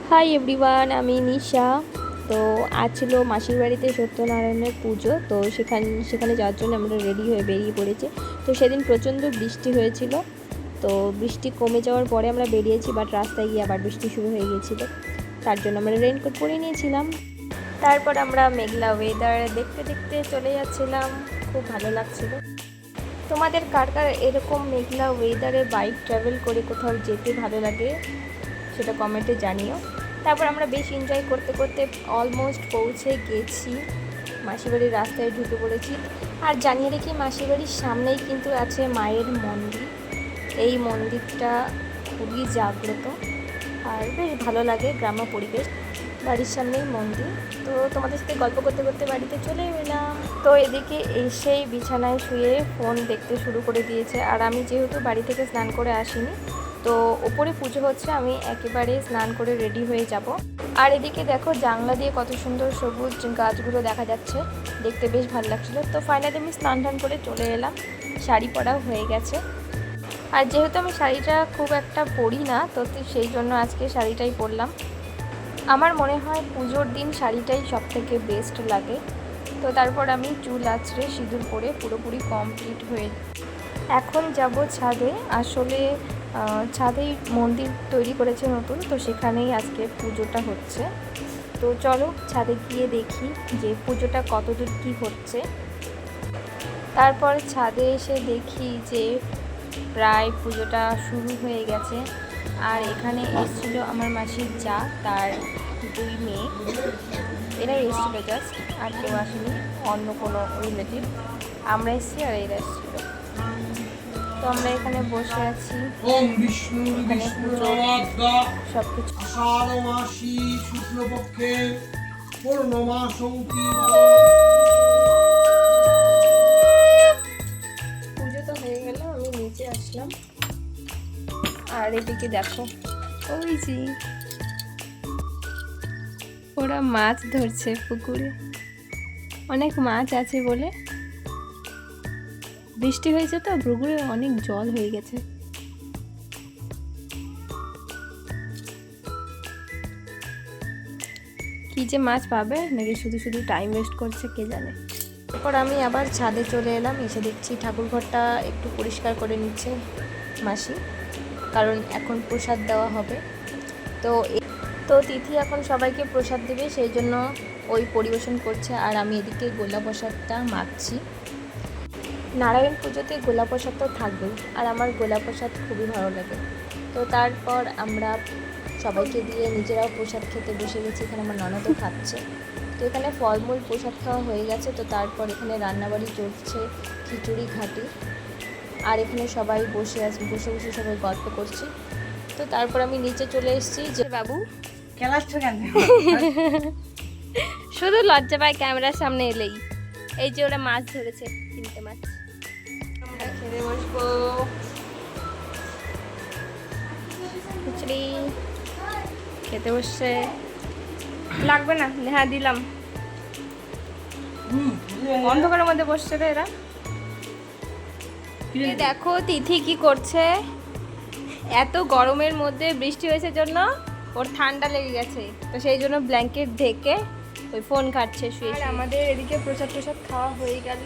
Hi everyone, আমি নিশা। তো আজ ছিল মাসির বাড়িতে সত্যনারায়ণের পুজো। তো সেখানে যাওয়ার জন্য আমরা রেডি হয়ে বেরিয়ে পড়েছি। তো সেদিন প্রচণ্ড বৃষ্টি হয়েছিল। তো বৃষ্টি কমে যাওয়ার পরে আমরা বেরিয়েছি, বাট রাস্তায় গিয়ে আবার বৃষ্টি শুরু হয়ে গিয়েছিল। তার জন্য আমরা রেইনকোট পরে নিয়েছিলাম। তারপর আমরা মেঘলা ওয়েদার দেখতে দেখতে চলে যাচ্ছিলাম। খুব ভালো লাগছিল। তোমাদের কার কার এরকম মেঘলা ওয়েদারে বাইক ট্রাভেল করে কোথাও যেতে ভালো লাগে সেটা কমেন্টে জানিও। তারপর আমরা বেশ এনজয় করতে করতে অলমোস্ট পৌঁছে গেছি। মাসিবাড়ির রাস্তায় ঢুকে পড়েছি। আর জানিয়ে রেখে মাসিবাড়ির সামনেই কিন্তু আছে মায়ের মন্দির। এই মন্দিরটা খুবই জাগ্রত আর বেশ ভালো লাগে, গ্রাম্য পরিবেশ। বাড়ির সামনেই মন্দির। তো তোমাদের সাথে গল্প করতে করতে বাড়িতে চলে এলাম। তো এদিকে এসেই বিছানায় শুয়ে ফোন দেখতে শুরু করে দিয়েছে। আর আমি যেহেতু বাড়ি থেকে স্নান করে আসিনি, তো ওপরে পুজো হচ্ছে, আমি একেবারে স্নান করে রেডি হয়ে যাব। আর এদিকে দেখো জানলা দিয়ে কত সুন্দর সবুজ গাছগুলো দেখা যাচ্ছে, দেখতে বেশ ভালো লাগছিলো। তো ফাইনালি আমি স্নান টান করে চলে এলাম। শাড়ি পরাও হয়ে গেছে। আর যেহেতু আমি শাড়িটা খুব একটা পরি না, তো সেই জন্য আজকে শাড়িটাই পরলাম। আমার মনে হয় পুজোর দিন শাড়িটাই সবথেকে বেস্ট লাগে। তো তারপর আমি চুল আঁচড়ে সিঁদুর পরে পুরোপুরি কমপ্লিট হয়ে এখন যাব ছাদে। আসলে ছাদেই মন্দির তৈরি করেছে নতুন, তো সেখানেই আজকে পুজোটা হচ্ছে। তো চলো ছাদে গিয়ে দেখি যে পুজোটা কতদূর কী হচ্ছে। তারপর ছাদে এসে দেখি যে প্রায় পুজোটা শুরু হয়ে গেছে। আর এখানে এসেছিলো আমার মাসির যা, তার 2 মেয়ে, এরা এসেছিলো জাস্ট, আর কেউ আসেনি, অন্য কোনো রিলেটিভ। আমরা এসেছি আর এরা এসেছিলো। তো আমরা এখানে বসে আছি। এখানে পুজো সবকিছু। পুজো তো হয়ে গেল, আমি নিচে আসলাম। আর এদিকে দেখো, ওই যে ওরা মাছ ধরছে পুকুরে। অনেক মাছ আছে বলে। বৃষ্টি হয়েছে তো পুকুরে অনেক জল হয়ে গেছে। কি যে মাছ পাবে নাকি শুধু শুধু টাইম ওয়েস্ট করছে কে জানে। তারপর আমি আবার ছাদে চলে এলাম। এসে দেখছি ঠাকুর ঘরটা একটু পরিষ্কার করে নিচ্ছে মাসি, কারণ এখন প্রসাদ দেওয়া হবে। তো তিথি এখন সবাইকে প্রসাদ দেবে, সেই জন্য ওই পরিবেশন করছে। আর আমি এদিকে গোলা প্রসাদটা মাখছি। নারায়ণ পুজোতে গোলা প্রসাদ তো থাকবেই, আর আমার গোলা প্রসাদ খুবই ভালো লাগে। তো তারপর আমরা সবাইকে দিয়ে নিজেরাও প্রসাদ খেতে বসে গেছি। এখানে আমার ননদও খাচ্ছে। তো এখানে ফলমূল প্রসাদ খাওয়া হয়ে গেছে। তো তারপর এখানে রান্নাবাড়ি চলছে, খিচুড়ি ঘাটি। আর এখানে সবাই বসে বসে সবাই গল্প করছি। তো তারপর আমি নিচে চলে এসেছি। যে বাবু শুধু লজ্জা পায় ক্যামেরার সামনে এলেই। এই যে ওরা মাছ ধরেছে, 3টে মাছ। আমরা খেতে বসবো। খিচুড়ি খেতে বসছে। লাগবে না? হ্যাঁ দিলাম। অন্ধকারের মধ্যে বসছে রে এরা। দেখো তিথি কি করছে। এত গরমের মধ্যে বৃষ্টি হয়েছে জন্য ওর ঠান্ডা লেগে গেছে, তো সেই জন্য ব্ল্যাঙ্কেট ঢেকে ওই ফোন কাটছে শুয়ে। আর আমাদের এদিকে প্রসাদ খাওয়া হয়ে গেল।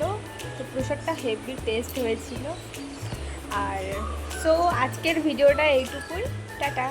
তো প্রসাদটা হেভি টেস্ট হয়েছিল। আর সো আজকের ভিডিওটা এইটুকুই। টাটা।